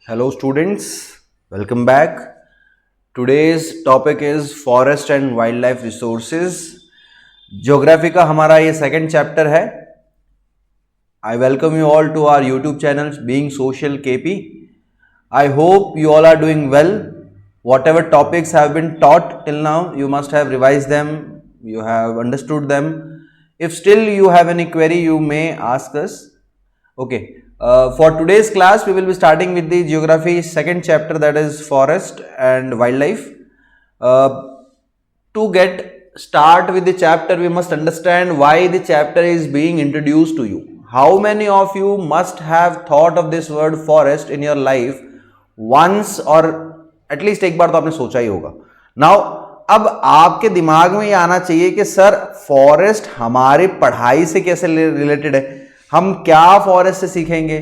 Hello students, welcome back. Today's topic is forest and wildlife resources. Geography का हमारा ये second chapter है. I welcome you all to our YouTube channel Being Social KP. I hope you all are doing well. Whatever topics have been taught till now, you must have revised them, you have understood them. If still you have any query, you may ask us. Okay. For today's class, we will be starting with the geography second chapter, that is forest and wildlife. To get start with the chapter, we must understand why the chapter is being introduced to you. How many of you must have thought of this word forest in your life once, or at least एक बार तो आपने सोचा ही होगा. Now, अब आपके दिमाग में ये आना चाहिए कि सर फॉरेस्ट हमारी पढ़ाई से कैसे रिलेटेड है, हम क्या फॉरेस्ट से सीखेंगे,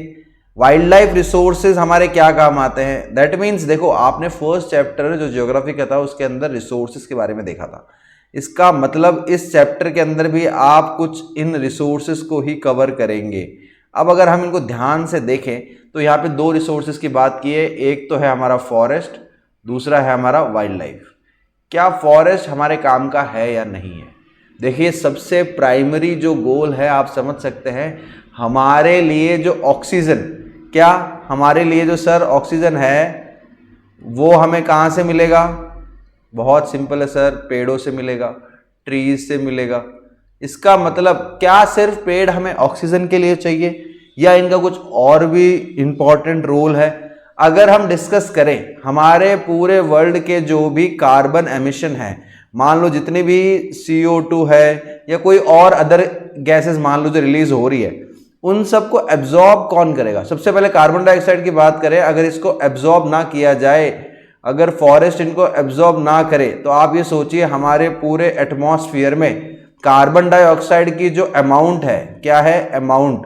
वाइल्ड लाइफ रिसोर्सेज हमारे क्या काम आते हैं. दैट मीन्स देखो, आपने फर्स्ट चैप्टर जो ज्योग्राफी का था उसके अंदर रिसोर्सेज के बारे में देखा था. इसका मतलब इस चैप्टर के अंदर भी आप कुछ इन रिसोर्सेज को ही कवर करेंगे. अब अगर हम इनको ध्यान से देखें तो यहाँ पे दो रिसोर्सेज की बात की है. एक तो है हमारा फॉरेस्ट, दूसरा है हमारा वाइल्ड लाइफ. क्या फॉरेस्ट हमारे काम का है या नहीं है? देखिए, सबसे प्राइमरी जो गोल है आप समझ सकते हैं, हमारे लिए जो ऑक्सीजन, क्या हमारे लिए जो सर ऑक्सीजन है वो हमें कहाँ से मिलेगा? बहुत सिंपल है सर, पेड़ों से मिलेगा, ट्रीज से मिलेगा. इसका मतलब क्या सिर्फ पेड़ हमें ऑक्सीजन के लिए चाहिए या इनका कुछ और भी इंपॉर्टेंट रोल है? अगर हम डिस्कस करें हमारे पूरे वर्ल्ड के जो भी कार्बन एमिशन है, मान लो जितनी भी CO2 है या कोई और अदर गैसेस मान लो जो रिलीज हो रही है, उन सबको एब्जॉर्ब कौन करेगा? सबसे पहले कार्बन डाइऑक्साइड की बात करें, अगर इसको एब्जॉर्ब ना किया जाए, अगर फॉरेस्ट इनको एब्जॉर्ब ना करे, तो आप ये सोचिए हमारे पूरे एटमॉस्फेयर में कार्बन डाइऑक्साइड की जो अमाउंट है, क्या है अमाउंट,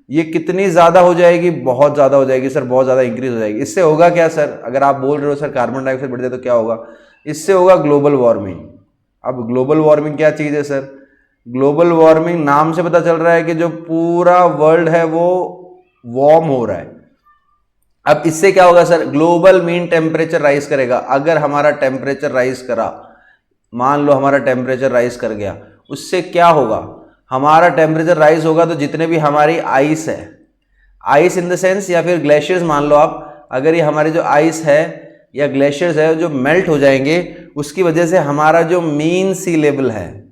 ये कितनी ज़्यादा हो जाएगी? बहुत ज़्यादा हो जाएगी सर, बहुत ज़्यादा इंक्रीज हो जाएगी. इससे होगा क्या सर? अगर आप बोल रहे हो सर कार्बन डाइऑक्साइड बढ़ जाए तो क्या होगा? इससे होगा ग्लोबल वार्मिंग. अब ग्लोबल वार्मिंग क्या चीज़ है सर? ग्लोबल वार्मिंग नाम से पता चल रहा है कि जो पूरा वर्ल्ड है वो वार्म हो रहा है. अब इससे क्या होगा sir? Global mean temperature rise करेगा. अगर हमारा टेम्परेचर राइज करा, मान लो हमारा टेम्परेचर राइज कर गया, उससे क्या होगा? हमारा टेम्परेचर राइज होगा तो जितने भी हमारी आइस है, आइस इन द सेंस या फिर ग्लेशियर्स मान लो आप, अगर ये हमारी जो आइस है या ग्लेशियर्स है जो मेल्ट हो जाएंगे, उसकी वजह से हमारा जो मीन सी लेवल है,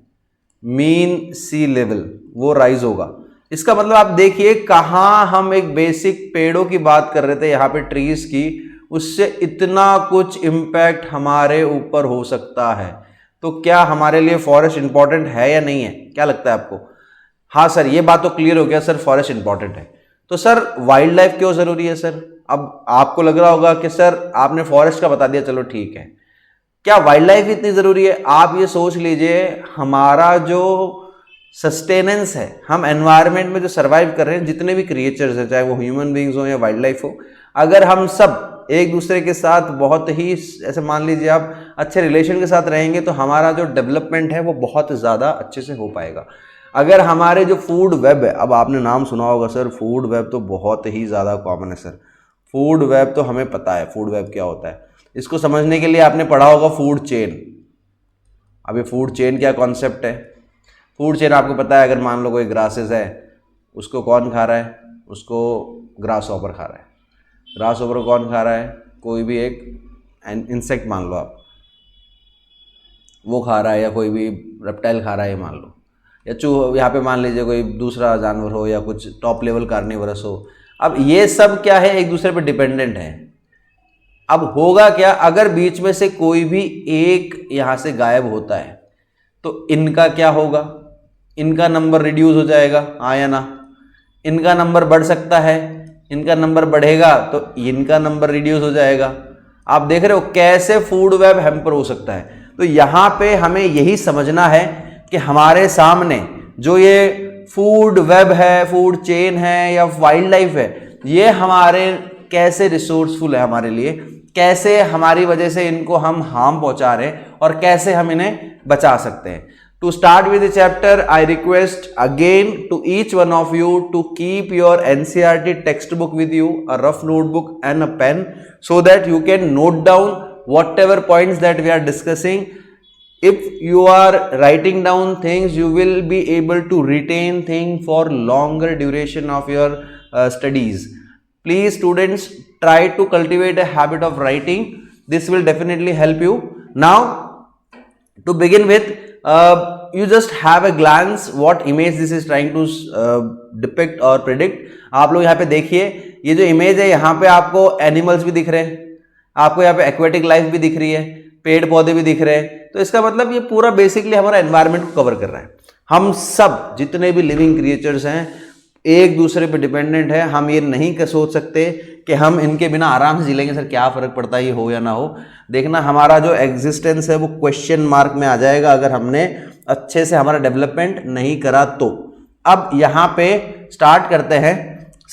मीन सी लेवल वो राइज होगा. इसका मतलब आप देखिए कहाँ हम एक बेसिक पेड़ों की बात कर रहे थे, यहाँ पे ट्रीज की, उससे इतना कुछ इम्पैक्ट हमारे ऊपर हो सकता है. तो क्या हमारे लिए फॉरेस्ट इंपॉर्टेंट है या नहीं है? क्या लगता है आपको? हाँ सर, ये बात तो क्लियर हो गया सर, फॉरेस्ट इंपॉर्टेंट है. तो सर वाइल्ड लाइफ क्यों जरूरी है सर? अब आपको लग रहा होगा कि सर आपने फॉरेस्ट का बता दिया, चलो ठीक है, क्या वाइल्ड लाइफ इतनी जरूरी है? आप ये सोच लीजिए, हमारा जो सस्टेनेंस है, हम एनवायरनमेंट में जो सर्वाइव कर रहे हैं, जितने भी क्रिएचर्स हैं, चाहे वो ह्यूमन बींग्स हो या वाइल्ड लाइफ हो, अगर हम सब एक दूसरे के साथ बहुत ही ऐसे मान लीजिए आप अच्छे रिलेशन के साथ रहेंगे, तो हमारा जो डेवलपमेंट है वो बहुत ज़्यादा अच्छे से हो पाएगा. अगर हमारे जो फूड वेब है, अब आपने नाम सुना होगा सर, फूड वेब तो बहुत ही ज़्यादा कॉमन है सर. फूड वेब तो हमें पता है फूड वेब क्या होता है. इसको समझने के लिए आपने पढ़ा होगा फूड चेन. अब ये फूड चेन क्या कॉन्सेप्ट है? फूड चेन आपको पता है, अगर मान लो कोई ग्रासेस है, उसको कौन खा रहा है? उसको ग्रास ऑपर खा रहा है. ग्रास ऑपर को कौन खा रहा है? कोई भी एक इंसेक्ट मान लो आप, वो खा रहा है, या कोई भी रेप्टाइल खा रहा है मान लो, या चूहा, यहाँ पे मान लीजिए कोई दूसरा जानवर हो या कुछ टॉप लेवल कार्निवरस हो. अब ये सब क्या है? एक दूसरे पे डिपेंडेंट है. अब होगा क्या अगर बीच में से कोई भी एक यहाँ से गायब होता है, तो इनका क्या होगा? इनका नंबर रिड्यूस हो जाएगा, हाँ या ना? इनका नंबर बढ़ सकता है, इनका नंबर बढ़ेगा तो इनका नंबर रिड्यूस हो जाएगा. आप देख रहे हो कैसे फूड वेब हैम्पर हो सकता है. तो यहाँ पे हमें यही समझना है कि हमारे सामने जो ये फूड वेब है, फूड चेन है या वाइल्ड लाइफ है, ये हमारे कैसे रिसोर्सफुल है हमारे लिए, कैसे हमारी वजह से इनको हम हार्म पहुंचा रहे हैं और कैसे हम इन्हें बचा सकते हैं. To start with the chapter, I request again to each one of you to keep your NCERT textbook with you, a rough notebook and a pen, so that you can note down whatever points that we are discussing. If you are writing down things, you will be able to retain things for longer duration of your studies. Please students, try to cultivate a habit of writing. This will definitely help you. Now, to begin with, you just have a glance what image this is trying to depict or predict. आप लोग यहाँ पे देखिए, ये जो image है यहाँ पे आपको एनिमल्स भी दिख रहे हैं, आपको यहाँ पे एक्वेटिक लाइफ भी दिख रही है, पेड़ पौधे भी दिख रहे हैं. तो इसका मतलब ये पूरा बेसिकली हमारा एनवायरनमेंट को कवर कर रहा है. हम सब जितने भी लिविंग क्रिएचर्स हैं एक दूसरे पे डिपेंडेंट है. हम ये नहीं सोच सकते कि हम इनके बिना आराम से जी लेंगे. सर क्या फ़र्क पड़ता है ये हो या ना हो. देखना हमारा जो एग्जिस्टेंस है वो क्वेश्चन मार्क में आ जाएगा अगर हमने अच्छे से हमारा डेवलपमेंट नहीं करा तो. अब यहाँ पे स्टार्ट करते हैं.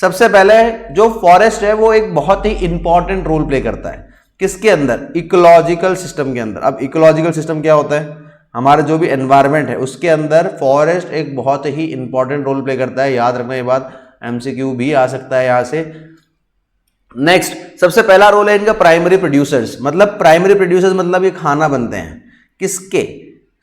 सबसे पहले जो फॉरेस्ट है वो एक बहुत ही इंपॉर्टेंट रोल प्ले करता है. किसके अंदर? इकोलॉजिकल सिस्टम के अंदर. अब इकोलॉजिकल सिस्टम क्या होता है? हमारा जो भी एनवायरनमेंट है उसके अंदर फॉरेस्ट एक बहुत ही इंपॉर्टेंट रोल प्ले करता है. याद रखना ये बात, MCQ भी आ सकता है यहाँ से. नेक्स्ट, सबसे पहला रोल है इनका प्राइमरी प्रोड्यूसर्स. मतलब प्राइमरी प्रोड्यूसर्स मतलब ये खाना बनते हैं. किसके?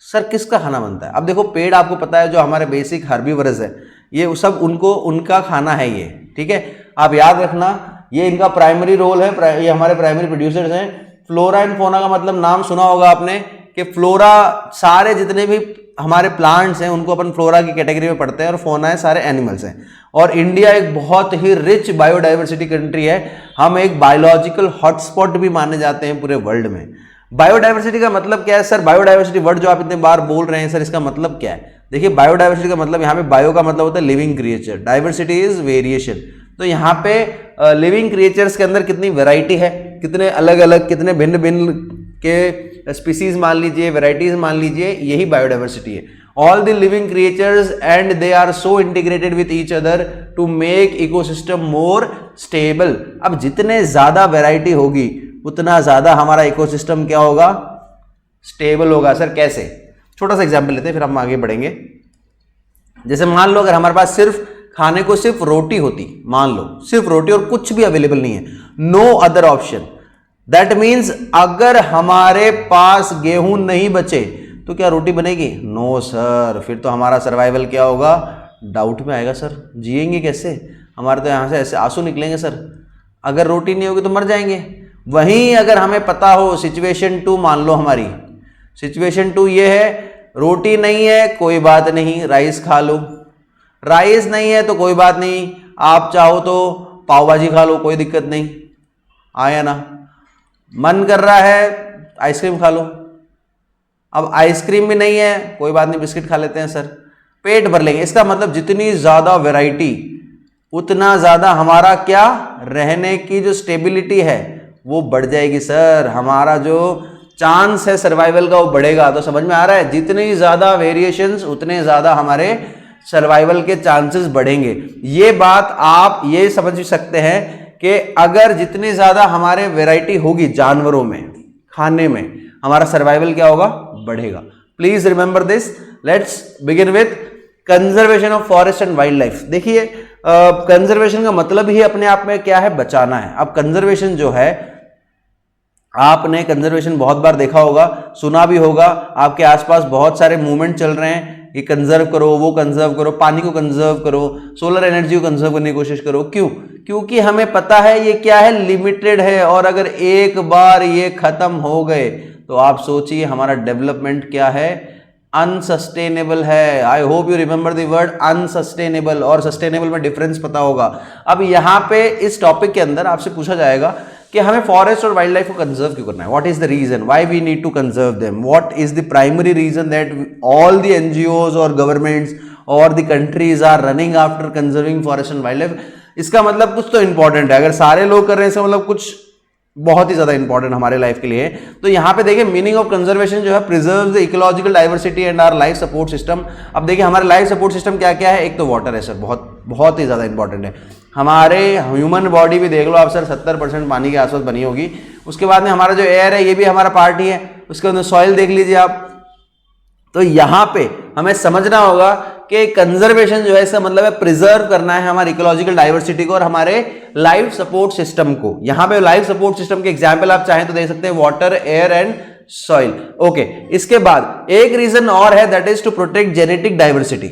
सर किसका खाना बनता है? अब देखो पेड़ आपको पता है जो हमारे बेसिक हर्बीवरस है ये सब उनका खाना है ये. ठीक है, आप याद रखना ये इनका प्राइमरी रोल है. ये हमारे प्राइमरी प्रोड्यूसर्स हैं. फ्लोरा एंड फोना का मतलब नाम सुना होगा आपने कि फ्लोरा सारे जितने भी हमारे प्लांट्स हैं उनको अपन फ्लोरा की कैटेगरी में पढ़ते हैं और फोना है सारे एनिमल्स हैं. और इंडिया एक बहुत ही रिच बायोडाइवर्सिटी कंट्री है. हम एक बायोलॉजिकल हॉटस्पॉट भी माने जाते हैं पूरे वर्ल्ड में. बायोडाइवर्सिटी का मतलब क्या है? सर बायोडाइवर्सिटी वर्ड जो आप इतने बार बोल रहे हैं सर इसका मतलब क्या है? देखिए बायोडाइवर्सिटी का मतलब यहाँ पे बायो का मतलब होता है living creature, diversity is variation. तो यहाँ पे लिविंग क्रिएचर्स के अंदर कितनी वैरायटी है, कितने अलग अलग, कितने भिन्न भिन्न के स्पीसीज मान लीजिए, वेराइटीज मान लीजिए, यही बायोडाइवर्सिटी है. All the living creatures and they are so integrated with each other to make ecosystem more stable. अब जितने ज्यादा वैरायटी होगी उतना ज्यादा हमारा इकोसिस्टम क्या होगा? स्टेबल होगा. सर कैसे? छोटा सा एग्जांपल लेते हैं फिर हम आगे बढ़ेंगे. जैसे मान लो अगर हमारे पास सिर्फ खाने को सिर्फ रोटी होती, मान लो सिर्फ रोटी और कुछ भी अवेलेबल नहीं है, no other option, that means अगर हमारे पास गेहूं नहीं बचे तो क्या रोटी बनेगी? No sir. फिर तो हमारा सर्वाइवल क्या होगा? डाउट में आएगा. सर जिएंगे कैसे? हमारे तो यहाँ से ऐसे आंसू निकलेंगे सर. अगर रोटी नहीं होगी तो मर जाएंगे. वहीं अगर हमें पता हो सिचुएशन 2, मान लो हमारी सिचुएशन 2 ये है, रोटी नहीं है कोई बात नहीं, राइस खा लो. राइस नहीं है तो कोई बात नहीं, आप चाहो तो पाव भाजी खा लो, कोई दिक्कत नहीं. आया ना? मन कर रहा है आइसक्रीम खा लो. अब आइसक्रीम भी नहीं है कोई बात नहीं, बिस्किट खा लेते हैं सर, पेट भर लेंगे. इसका मतलब जितनी ज्यादा वैरायटी उतना ज्यादा हमारा क्या रहने की जो स्टेबिलिटी है वो बढ़ जाएगी. सर हमारा जो चांस है सर्वाइवल का वो बढ़ेगा. तो समझ में आ रहा है, जितनी ज्यादा वेरिएशंस उतने ज्यादा हमारे सर्वाइवल के चांसेस बढ़ेंगे. ये बात आप ये समझ सकते हैं कि अगर जितनी ज्यादा हमारे वैरायटी होगी जानवरों में, खाने में, हमारा सर्वाइवल क्या होगा? बढ़ेगा. Please remember this. Let's begin with conservation of forest and wild life. देखिए कंजर्वेशन का मतलब ही अपने आप में क्या है? बचाना है. अब कंजर्वेशन जो है, आपने कंजर्वेशन बहुत बार देखा होगा, सुना भी होगा, आपके आसपास बहुत सारे मूवमेंट चल रहे हैं. ये कंजर्व करो, वो कंजर्व करो, पानी को कंजर्व करो, सोलर एनर्जी को कंजर्व करने की कोशिश करो. क्यों? क्योंकि हमें पता है ये क्या है? लिमिटेड है. और अगर एक बार ये खत्म हो गए तो आप सोचिए हमारा डेवलपमेंट क्या है? अनसस्टेनेबल है. आई hope you remember the word unsustainable. और सस्टेनेबल में डिफरेंस पता होगा. अब यहाँ पे इस टॉपिक के अंदर आपसे पूछा जाएगा कि हमें फॉरेस्ट और वाइल्ड लाइफ को कंजर्व क्यों करना है? What is the reason why we need to conserve them? What is the primary reason that all the NGOs और गवर्नमेंट्स और the countries are running after conserving forest and wildlife? इसका मतलब कुछ तो important है. अगर सारे लोग कर रहे हैं इसका मतलब कुछ बहुत ही ज्यादा इंपॉर्टेंट हमारे लाइफ के लिए है. तो यहाँ पे देखिए मीनिंग ऑफ कंजर्वेशन जो है, preserve the ecological diversity and our life support system. अब देखिए हमारे लाइफ सपोर्ट सिस्टम क्या क्या है? एक तो वाटर है सर, बहुत ही ज्यादा इंपॉर्टेंट है. हमारे ह्यूमन बॉडी भी देख लो आप सर, 70% पानी के आसपास बनी होगी. उसके बाद में हमारा जो एयर है ये भी हमारा पार्ट ही है. उसके अंदर सॉइल देख लीजिए आप, तो यहां पे हमें समझना होगा कि कंजर्वेशन जो है इसका मतलब है प्रिजर्व करना है हमारी इकोलॉजिकल डाइवर्सिटी को और हमारे लाइफ सपोर्ट सिस्टम को। यहां पे लाइफ सपोर्ट सिस्टम के एग्जांपल आप चाहें तो दे सकते हैं water, air and soil. Okay, इसके बाद एक रीजन और है, that is to protect genetic diversity.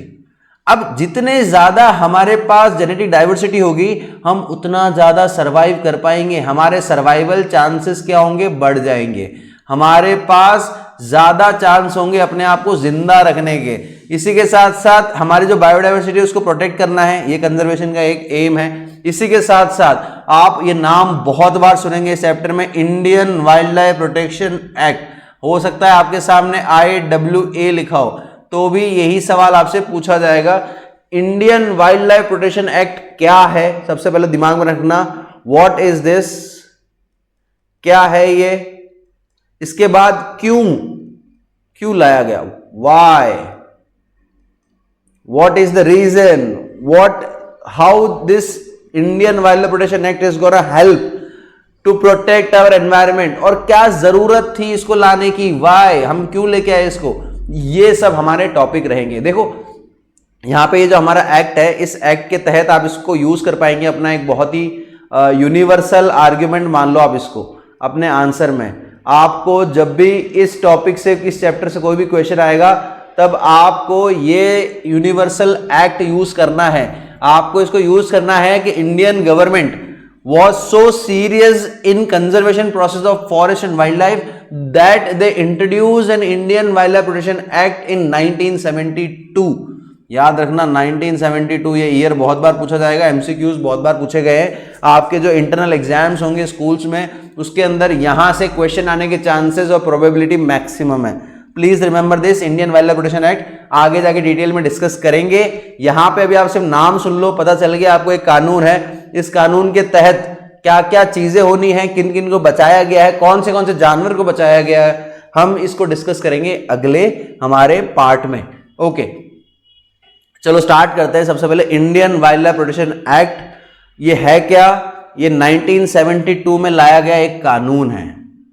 अब जितने ज्यादा हमारे पास जेनेटिक डाइवर्सिटी होगी हम उतना ज्यादा सरवाइव कर पाएंगे, हमारे सर्वाइवल चांसेस क्या होंगे, बढ़ जाएंगे, हमारे पास ज्यादा चांस होंगे अपने आप को जिंदा रखने के। इसी के साथ साथ हमारी जो बायोडाइवर्सिटी है उसको प्रोटेक्ट करना है, ये कंजर्वेशन का एक एम है। इसी के साथ साथ आप ये नाम बहुत बार सुनेंगे इस चैप्टर में, Indian wildlife protection act. हो सकता है आपके सामने IWA लिखा हो तो भी यही सवाल आपसे पूछा जाएगा। Indian wildlife protection act क्या है, सबसे पहले दिमाग में रखना, व्हाट इज दिस, क्या है ये, इसके बाद क्यों लाया गया, why, what is the reason, how this Indian wildlife protection act is gonna help to protect our environment, और क्या जरूरत थी इसको लाने की, व्हाई, हम क्यों लेके आए इसको, ये सब हमारे टॉपिक रहेंगे। देखो यहां पे ये जो हमारा एक्ट है, इस एक्ट के तहत आप इसको यूज कर पाएंगे अपना एक बहुत ही यूनिवर्सल आर्ग्यूमेंट मान लो आप इसको अपने आंसर में। आपको जब भी इस टॉपिक से, इस चैप्टर से कोई भी क्वेश्चन आएगा तब आपको ये यूनिवर्सल एक्ट यूज करना है। आपको इसको यूज करना है कि Indian government was so serious in conservation process of forest and wildlife that they introduced an Indian Wildlife Protection Act in 1972। याद रखना 1972, ये ईयर बहुत बार पूछा जाएगा, MCQs बहुत बार पूछे गए हैं। आपके जो इंटरनल एग्जाम्स होंगे स्कूल्स में उसके अंदर यहां से क्वेश्चन आने के चांसेस और प्रोबेबिलिटी मैक्सिमम है। Please remember this, Indian wildlife protection act आगे जाके डिटेल में डिस्कस करेंगे। यहां पे अभी आप सिर्फ नाम सुन लो, पता चल गया आपको एक कानून है, इस कानून के तहत क्या क्या चीजें होनी है, किन किन को बचाया गया है, कौन से जानवर को बचाया गया है, हम इसको डिस्कस करेंगे अगले हमारे पार्ट में। ओके चलो स्टार्ट करते हैं। सबसे पहले Indian wildlife protection act, ये है क्या, ये 1972 में लाया गया एक कानून है।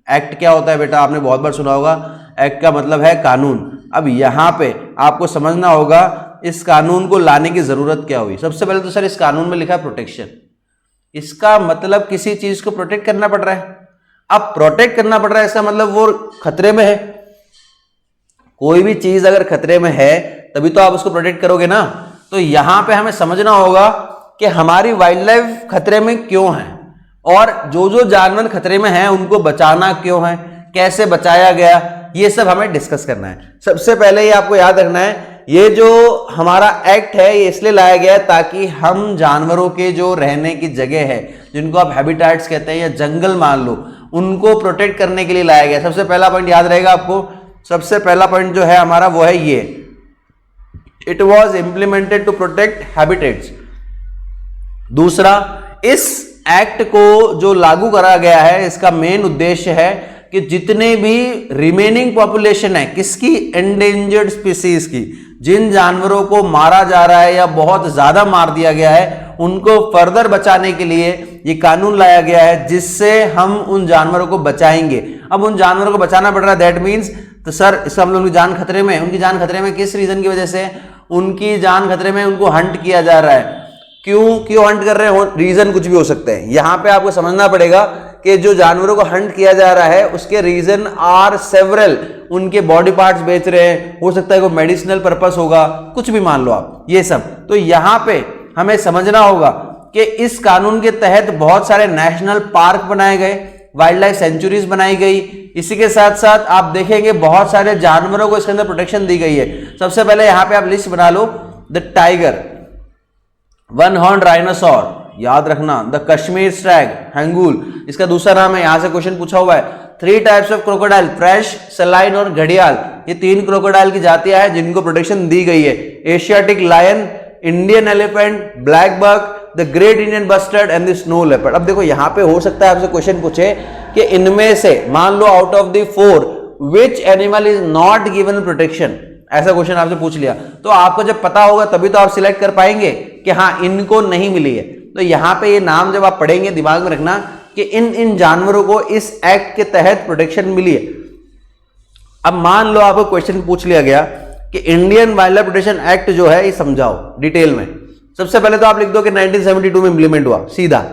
एक्ट क्या होता है बेटा, आपने बहुत बार सुना होगा, एक्ट का मतलब है कानून। अब यहां पे आपको समझना होगा इस कानून को लाने की जरूरत क्या हुई। सबसे पहले तो सर इस कानून में लिखा है प्रोटेक्शन, इसका मतलब किसी चीज को प्रोटेक्ट करना पड़ रहा है। अब प्रोटेक्ट करना पड़ रहा है इसका मतलब वो खतरे में है। कोई भी चीज अगर खतरे में है तभी तो आप उसको प्रोटेक्ट करोगे ना। तो यहां पे हमें समझना होगा कि हमारी वाइल्ड लाइफ खतरे में क्यों है और जो जो जानवर खतरे में हैं उनको बचाना क्यों है, कैसे बचाया गया, ये सब हमें डिस्कस करना है। सबसे पहले ये आपको याद रखना है, ये जो हमारा एक्ट है ये इसलिए लाया गया है ताकि हम जानवरों के जो रहने की जगह है, जिनको आप हैबिटेट्स कहते हैं या जंगल मान लो, उनको प्रोटेक्ट करने के लिए लाया गया है। सबसे पहला पॉइंट याद रहेगा आपको, सबसे पहला पॉइंट जो है हमारा वो है ये, it was implemented to protect habitats. दूसरा, इस एक्ट को जो लागू करा गया है इसका मेन उद्देश्य है कि जितने भी रिमेनिंग पॉपुलेशन है किसकी, एंडेंजर्ड स्पीसीज की, जिन जानवरों को मारा जा रहा है या बहुत ज्यादा मार दिया गया है उनको फर्दर बचाने के लिए ये कानून लाया गया है, जिससे हम उन जानवरों को बचाएंगे। अब उन जानवरों को बचाना पड़ रहा है, दैट मीन्स तो सर इसका मतलब उनकी जान खतरे में, उनकी जान खतरे में किस रीजन की वजह से, उनकी जान खतरे में, उनको हंट किया जा रहा है। क्यों हंट कर रहे हो, रीजन कुछ भी हो सकता है। यहां पे आपको समझना पड़ेगा कि जो जानवरों को हंट किया जा रहा है उसके रीजन आर सेवरल, उनके बॉडी पार्ट्स बेच रहे हैं, हो सकता है कोई मेडिसिनल पर्पस होगा, कुछ भी मान लो आप, ये सब। तो यहां पे हमें समझना होगा कि इस कानून के तहत बहुत सारे नेशनल पार्क बनाए गए, वाइल्ड लाइफ सेंचुरीज बनाई गई। इसी के साथ साथ आप देखेंगे बहुत सारे जानवरों को इसके अंदर प्रोटेक्शन दी गई है। सबसे पहले यहां पे आप लिस्ट बना लो, द टाइगर, वन हॉर्न राइनोसॉर, याद रखना, द कश्मीर स्टैग, हैंगूल, इसका दूसरा नाम है, यहां से क्वेश्चन पूछा हुआ है। 3 types of crocodile, fresh, saline और घड़ियाल, ये 3 क्रोकोडाइल की जातियां हैं जिनको प्रोटेक्शन दी गई है। Asiatic lion, Indian elephant, black buck, the great Indian bustard and the snow leopard. अब देखो यहां पे हो सकता है आपसे क्वेश्चन पूछे कि इनमें से मान लो out of the 4 which animal is not given protection, ऐसा क्वेश्चन आपसे पूछ लिया, तो आपको जब पता होगा तभी तो आप सिलेक्ट कर पाएंगे कि हाँ इनको नहीं मिली है। तो यहां पे ये नाम जब आप पढ़ेंगे दिमाग में रखना कि इन जानवरों को इस एक्ट के तहत प्रोटेक्शन मिली है। अब मान लो आपको क्वेश्चन पूछ लिया गया कि Indian wildlife protection act जो है ये समझाओ डिटेल में। सबसे पहले तो आप लिख दो कि 1972 में इंप्लीमेंट हुआ, सीधा।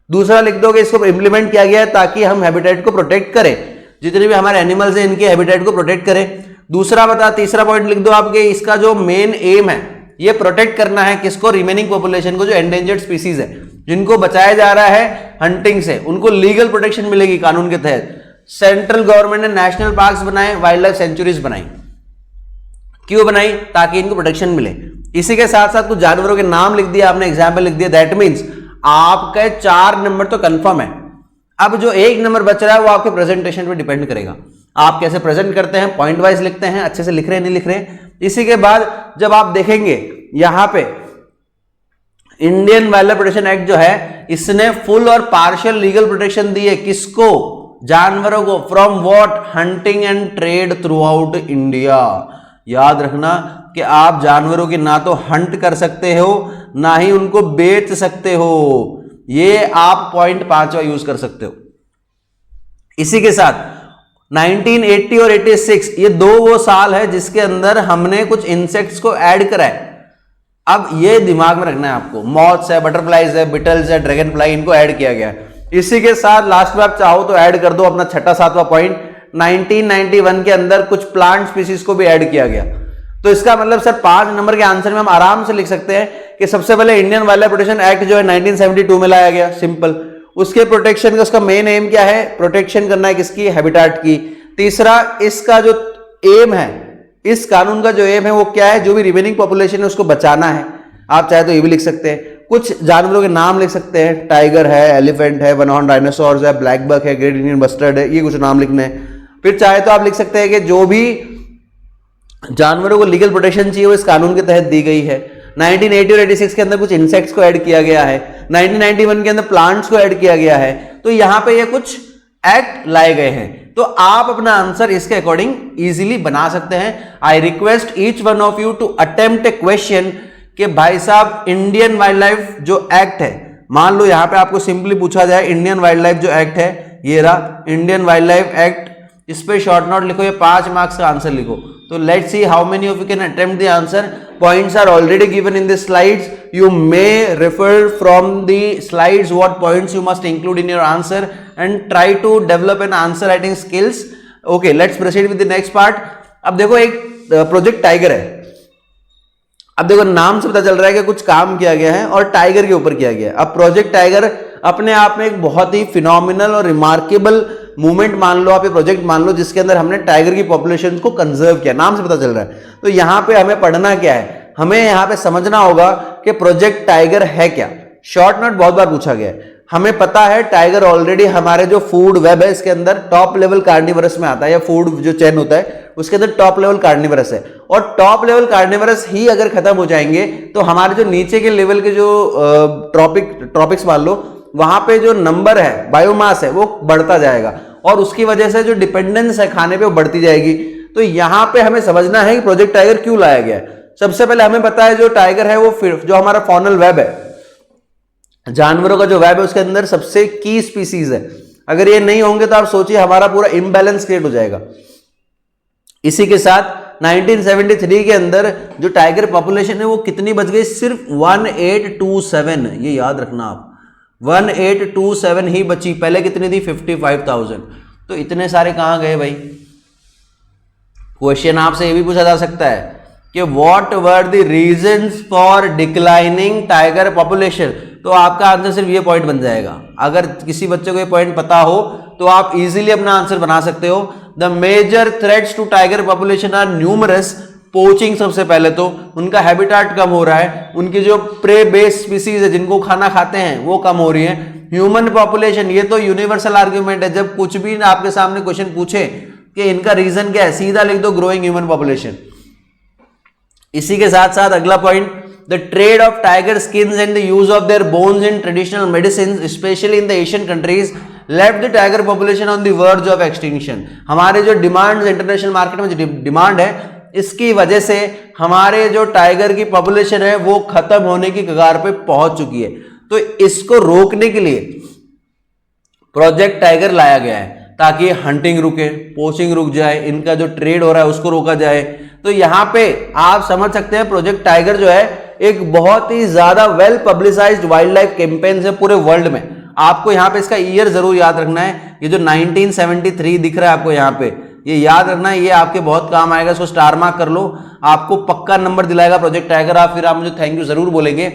दूसरा लिख दो कि इसको इंप्लीमेंट किया गया है ताकि हम हैबिटेट को प्रोटेक्ट करें, जितने भी हमारे एनिमल्स हैं इनके हैबिटेट को प्रोटेक्ट करें। दूसरा बता, तीसरा पॉइंट लिख दो आपके, इसका जो मेन एम है ये प्रोटेक्ट करना है किसको, रिमेनिंग पॉपुलेशन को, जो एंडेंजर्ड स्पीसीज है जिनको बचाया जा रहा है हंटिंग से, उनको लीगल प्रोटेक्शन मिलेगी कानून के तहत। सेंट्रल गवर्नमेंट ने नेशनल पार्क्स बनाए, वाइल्ड लाइफ सेंचुरीज बनाई। क्यों बनाई? ताकि इनको प्रोटेक्शन मिले। इसी के साथ साथ कुछ जानवरों के नाम लिख दिया आपने, एग्जाम्पल लिख दिया। दैट मीन्स आपका 4 नंबर तो कंफर्म है। अब जो 1 नंबर बच रहा है वो आपके प्रेजेंटेशन पे डिपेंड करेगा, आप कैसे प्रेजेंट करते हैं, पॉइंट वाइज लिखते हैं, अच्छे से लिख रहे हैं नहीं लिख रहे हैं। इसी के बाद जब आप देखेंगे यहां पे Indian wildlife protection act जो है इसने फुल और पार्शियल लीगल प्रोटेक्शन दी है किसको, जानवरों को, from what, hunting and trade through out India. याद रखना कि आप जानवरों की ना तो हंट कर सकते हो ना ही उनको बेच सकते हो, ये आप पॉइंट 5वां यूज कर सकते हो। इसी के साथ 1980 और 86 ये 2 वो साल है जिसके अंदर हमने कुछ इंसेक्ट्स को ऐड करा है। अब ये दिमाग में रखना है आपको, मॉथ्स है, बटरफ्लाइज है, बिटल्स है, ड्रैगन फ्लाई, इनको ऐड किया गया है। इसी के साथ लास्ट में आप चाहो तो ऐड कर दो अपना 6वां 7वां पॉइंट, 1991 के अंदर कुछ प्लांट स्पीसीज को भी ऐड किया गया। तो इसका मतलब सर 5 नंबर के आंसर में हम आराम से लिख सकते हैं कि सबसे पहले Indian wildlife protection act जो है 1972 में लाया गया, सिंपल। उसके प्रोटेक्शन का उसका मेन एम क्या है, प्रोटेक्शन करना है किसकी, हैबिटेट की। तीसरा, इसका जो एम है, इस कानून का जो एम है वो क्या है, जो भी रिमेनिंग पॉपुलेशन है उसको बचाना है। आप चाहे तो ये भी लिख सकते हैं, कुछ जानवरों के नाम लिख सकते हैं, टाइगर है, एलिफेंट है, वन हॉर्न डायनासोर्स है, ब्लैक बक है, ग्रेट इंडियन बस्टर्ड है, ये कुछ नाम लिखने हैं। फिर चाहे तो आप लिख सकते हैं कि जो भी जानवरों को लीगल प्रोटेक्शन चाहिए वो इस कानून के तहत दी गई है। 1980 और 86 के अंदर कुछ इंसेक्ट्स को ऐड किया गया है, 1991 के अंदर प्लांट्स को ऐड किया गया है। तो यहां पे ये कुछ एक्ट लाए गए हैं, तो आप अपना आंसर इसके अकॉर्डिंग इजीली बना सकते हैं। I request each one of you to attempt a question कि भाई साहब इंडियन वाइल्ड लाइफ जो एक्ट है, मान लो यहां पे आपको सिंपली पूछा जाए इंडियन वाइल्ड लाइफ जो एक्ट है, ये रहा इंडियन वाइल्ड लाइफ एक्ट, इस पे शॉर्ट नोट लिखो, ये 5 मार्क्स का आंसर लिखो। तो let's see how many of you can attempt the answer. Points are already given in the slides, you may refer from the slides what points you must include in your answer and try to develop an answer writing skills. Okay, let's proceed with the next part. अब देखो एक project tiger है। अब देखो नाम से पता चल रहा है कि कुछ काम किया गया है और टाइगर के ऊपर किया गया है। अब प्रोजेक्ट टाइगर अपने आप में एक बहुत ही फिनोमिनल और रिमार्केबल मूवमेंट मान लो, आप ये प्रोजेक्ट मान लो जिसके अंदर हमने टाइगर की पॉपुलेशन को कंजर्व किया, नाम से पता चल रहा है। तो यहाँ पे हमें पढ़ना क्या है, हमें यहां पे समझना होगा कि प्रोजेक्ट टाइगर है क्या। शॉर्ट नोट बहुत बार पूछा गया है, हमें पता है टाइगर ऑलरेडी हमारे जो फूड वेब है इसके अंदर टॉप लेवल कार्निवरस में आता है, या फूड जो चेन होता है उसके अंदर टॉप लेवल कार्निवरस है। और टॉप लेवल कार्निवरस ही अगर खत्म हो जाएंगे तो हमारे जो नीचे के लेवल के जो ट्रॉपिक्स मान लो, वहां पे जो नंबर है, बायोमास है, वो बढ़ता जाएगा और उसकी वजह से जो डिपेंडेंस है खाने पे वो बढ़ती जाएगी। तो यहां पे हमें समझना है कि प्रोजेक्ट टाइगर क्यों लाया गया है। सबसे पहले हमें पता है जो टाइगर है वो फिर जो हमारा फॉनल वेब है, जानवरों का जो वेब है उसके अंदर सबसे की स्पीसीज है। अगर ये नहीं होंगे तो आप सोचिए हमारा पूरा इम्बैलेंस क्रिएट हो जाएगा। इसी के साथ 1973 के अंदर जो टाइगर पॉपुलेशन है वो कितनी बच गई, सिर्फ 1827। ये याद रखना आप, 1827 ही बची, पहले कितनी थी 55,000। तो इतने सारे कहां गए भाई। क्वेश्चन आपसे ये भी पूछा जा सकता है कि what were the reasons for declining tiger population. तो आपका आंसर सिर्फ ये पॉइंट बन जाएगा। अगर किसी बच्चे को ये पॉइंट पता हो तो आप इजीली अपना आंसर बना सकते हो। The major threats to tiger population are numerous. Poaching सबसे पहले तो, उनका हैबिटेट कम हो रहा है, उनकी जो प्रे बेस्ड स्पीसीज है जिनको खाना खाते हैं वो कम हो रही है। ह्यूमन पॉपुलेशन, ये तो यूनिवर्सल आर्ग्यूमेंट है, जब कुछ भी आपके सामने क्वेश्चन पूछे कि इनका रीजन क्या है, सीधा लिख दो ग्रोइंग ह्यूमन पॉपुलेशन। इसी के साथ साथ अगला point, the trade off tiger skins and the use of their bones in traditional medicine specially in the Asian countries left the tiger population on the verge of extinction. हमारे जो demand international market में जो demand है, इसकी वजह से हमारे जो टाइगर की पॉपुलेशन है वो खत्म होने की कगार पे पहुंच चुकी है। तो इसको रोकने के लिए प्रोजेक्ट टाइगर लाया गया है ताकि हंटिंग रुके, पोचिंग रुक जाए, इनका जो ट्रेड हो रहा है उसको रोका जाए। तो यहाँ पे आप समझ सकते हैं प्रोजेक्ट टाइगर जो है एक बहुत ही ज्यादा well publicised wild life campaign है पूरे वर्ल्ड में। आपको यहाँ पे इसका ईयर जरूर याद रखना है, ये जो 1973 दिख रहा है आपको यहाँ पे, ये याद रखना है, ये आपके बहुत काम आएगा। इसको स्टार मार्क कर लो, आपको पक्का नंबर दिलाएगा प्रोजेक्ट टाइगर। आप फिर आप मुझे थैंक यू जरूर बोलेंगे।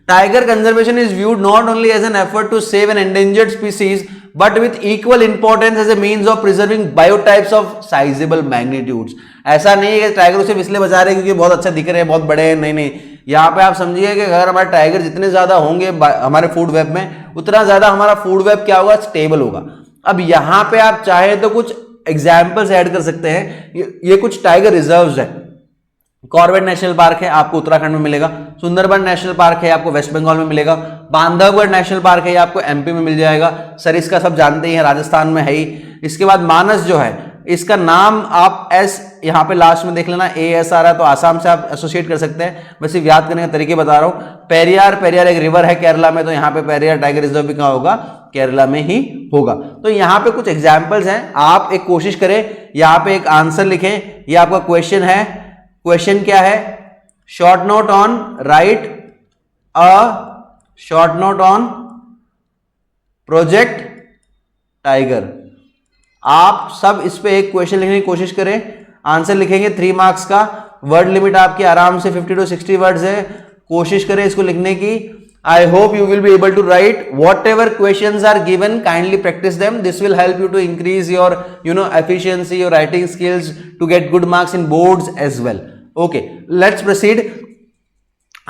Tiger conservation is viewed not only as an effort to save an endangered species but with equal importance as a means of preserving biotypes of sizable magnitudes. ऐसा नहीं है कि टाइगर उसे इसलिए बचा रहे हैं क्योंकि बहुत अच्छा दिख रहे हैं, बहुत बड़े हैं, नहीं नहीं। यहाँ पे आप समझिए कि अगर हमारे टाइगर जितने ज्यादा होंगे हमारे फूड वेब में, उतना ज्यादा हमारा फूड वेब क्या होगा, स्टेबल होगा। अब यहाँ पे आप चाहे तो कुछ एग्जाम्पल्स ऐड कर सकते हैं। ये कुछ टाइगर रिजर्व्स है। कॉर्बेट नेशनल पार्क है, आपको उत्तराखंड में मिलेगा। सुंदरबन नेशनल पार्क है, आपको वेस्ट बंगाल में मिलेगा। बांधवगढ़ नेशनल पार्क है, आपको एमपी में मिल जाएगा। सरिस्का सब जानते ही हैं, राजस्थान में है ही। इसके बाद मानस जो है, इसका नाम आप एस यहाँ पे लास्ट में देख लेना, AS आ रहा है तो आसाम से आप एसोसिएट कर सकते हैं। मैं सिर्फ याद करने के तरीके बता रहा हूँ। पेरियार एक रिवर है केरला में, तो यहाँ पे पेरियार टाइगर रिजर्व भी कहाँ होगा, केरला में ही होगा। तो यहाँ पे कुछ एग्जाम्पल्स हैं, आप एक कोशिश करें, यहाँ पे एक आंसर लिखें। ये आपका क्वेश्चन है। क्वेश्चन क्या है, short note on right a short note on project tiger. आप सब इस पे एक क्वेश्चन लिखने की कोशिश करें, आंसर लिखेंगे 3 मार्क्स का। वर्ड लिमिट आपकी आराम से 50 to 60 वर्ड्स है, कोशिश करें इसको लिखने की। I hope you will be able to write whatever questions are given. Kindly practice them. This will help you to increase your, efficiency, your writing skills to get good marks in boards as well. Okay, let's proceed.